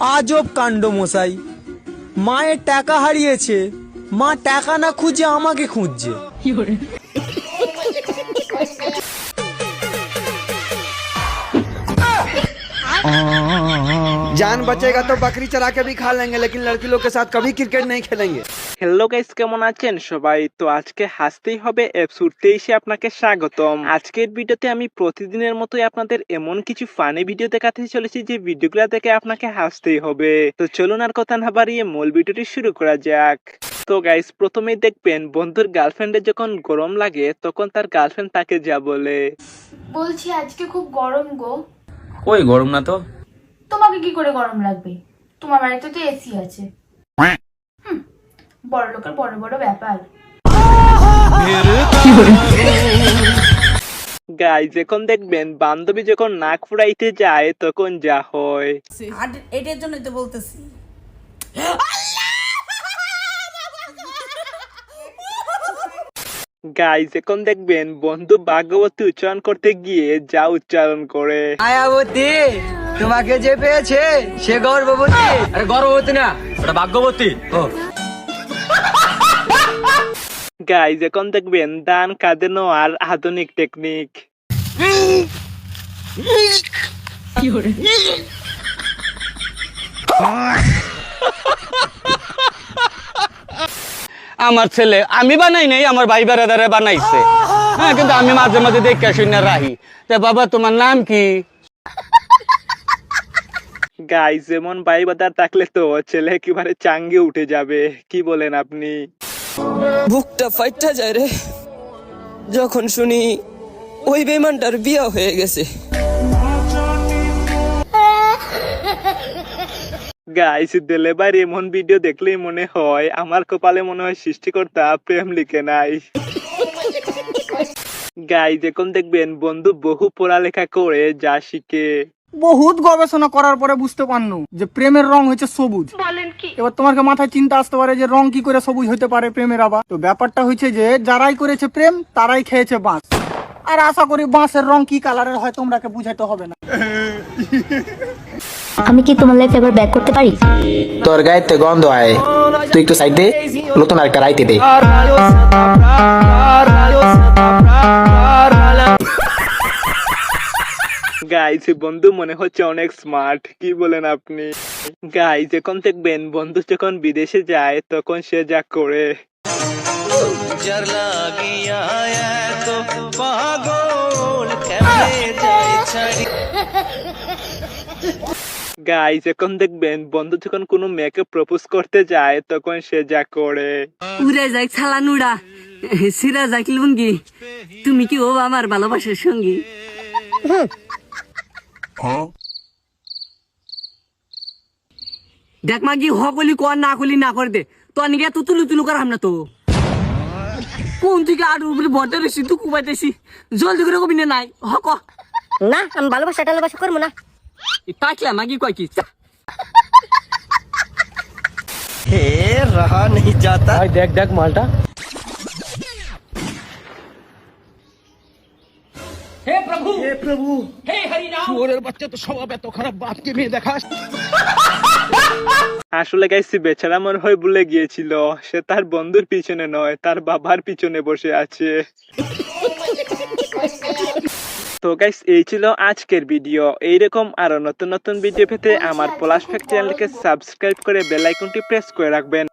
আজব কাণ্ড মশাই, মায়ের টাকা হারিয়েছে, মা টাকা না খুঁজে আমাকে খুঁজছে। जान बचेगा तो बकरी चरा के भी खा लेंगे, लेकिन लड़की लोग के साथ कभी क्रिकेट नहीं खेलेंगे। হ্যালো গাইস, কেমন আছেন সবাই? তো আজকে হাসতেই হবে এপিসোড 23-এ আপনাকে স্বাগতম। আজকের ভিডিওতে আমি প্রতিদিনের মতোই আপনাদের এমন কিছু ফানি ভিডিও দেখাতে চলেছি যে ভিডিওগুলো দেখে আপনাকে হাসতেই হবে। তো চলুন আর কথা না বাড়িয়ে মূল ভিডিওটি শুরু করা যাক। তো গাইস, প্রথমেই দেখবেন বন্ধুর গার্লফ্রেন্ডের যখন গরম লাগে তখন তার গার্লফ্রেন্ড তাকে যা বলে, বলছি আজকে খুব গরম গো। ওই গরম না তো। তোমাকে কি করে গরম লাগবে? তোমার বাড়িতে তো এসি আছে। বড় লোকের বড় বড় ব্যাপার। গাইস এখন দেখবেন বান্ধবী যখন নাক ফুরাইতে যায় তখন যা হয়। আর এটার জন্যই তো বলতেছি। গাইস এখন দেখবেন বন্ধু ভাগবতী উচ্চারণ করতে গিয়ে যা উচ্চারণ করে। মায়াবতী, তোমাকে যে পেয়েছে সে গর্ভবতী। আরে গর্ভবতী না, ওটা ভাগ্যবতী। ও গাইস এখন দেখবেন দান কাঁদানো আর আধুনিক টেকনিক। আমার ছেলে আমি বানাই নাই, আমার ভাই বেড়াদারে বানাইছে। হ্যাঁ, কিন্তু আমি মাঝে মাঝে দেখে শুনে রাহি। তা বাবা তোমার নাম কি? গাইস যেমন ভাই বাদার থাকলে তো ছেলে একেবারে চাঙ্গে উঠে যাবে, কি বলেন আপনি? বুকটা ফাইটটা যায় রে যখন শুনি ওই বেমানটার বিয়ে হয়ে গেছে। গাইস ডেলিভারি এমন ভিডিও দেখলেই মনে হয় আমার কপালে মনে হয় সৃষ্টিকর্তা প্রেম লিখে নাই। গাইস এখন দেখবেন বন্ধু বহু পড়ালেখা করে যা শিখে। বহুত গবেষণা করার পরে বুঝতে পারনু যে প্রেমের রং হচ্ছে সবুজ। এবার তোমাকে মাথায় চিন্তা আসতে পারে যে রং কি করে সবুজ হতে পারে প্রেমের। আবার তো ব্যাপারটা হচ্ছে যে যারাই করেছে প্রেম তারাই খেয়েছে বাঁশ। আর আশা করি বাঁশের রং কি কালারের হয় তোমরাকে বুঝাইতে হবে না। আমি কি তোমার লাইফে এবার ব্যাক করতে পারি? তোর গায়েতে গন্ধ হয়, তুই একটু সাইড দে, নতুন আরেকটা রাইতে দে। গাইস বন্ধু মনে হচ্ছে অনেক স্মার্ট, কি বলেন আপনি? গাইস এখন দেখবেন বন্ধু যখন বিদেশে যায় তখন সে যা করে। গাইস এখন দেখবেন বন্ধু যখন কোনো মেয়েকে প্রপোজ করতে যায় তখন সে যা করে। উড়ে যাই ছালানুড়া, সিরা যাক লুঙ্গি, তুমি কি ও আমার ভালোবাসার সঙ্গী? দেখ মাগি হকলি কর না কলি না করে দে, তো নিকে তো তুলু তুলু করাম না তো। কোন থেকে আর উপরে ভরতে রেছি তুই কুবাইতেছি, জলদি করে কবি নাই হক না, আমি ভালোবাসা টালোবাসা করবো না। তাকলা মাগি কয় কি रहा नहीं जाता। দেখ দেখ মালটা। আসলে গাইস বেচারা মনে হয় ভুলে গিয়েছিল সে তার বন্ধুর পিছনে নয় তার বাবার পিছনে বসে আছে। তো গাইস এই ছিল আজকের ভিডিও। এইরকম আরো নতুন নতুন ভিডিও পেতে আমার পলাশ ফ্যাক্ট চ্যানেলকে সাবস্ক্রাইব করে বেল আইকনটি প্রেস করে রাখবেন।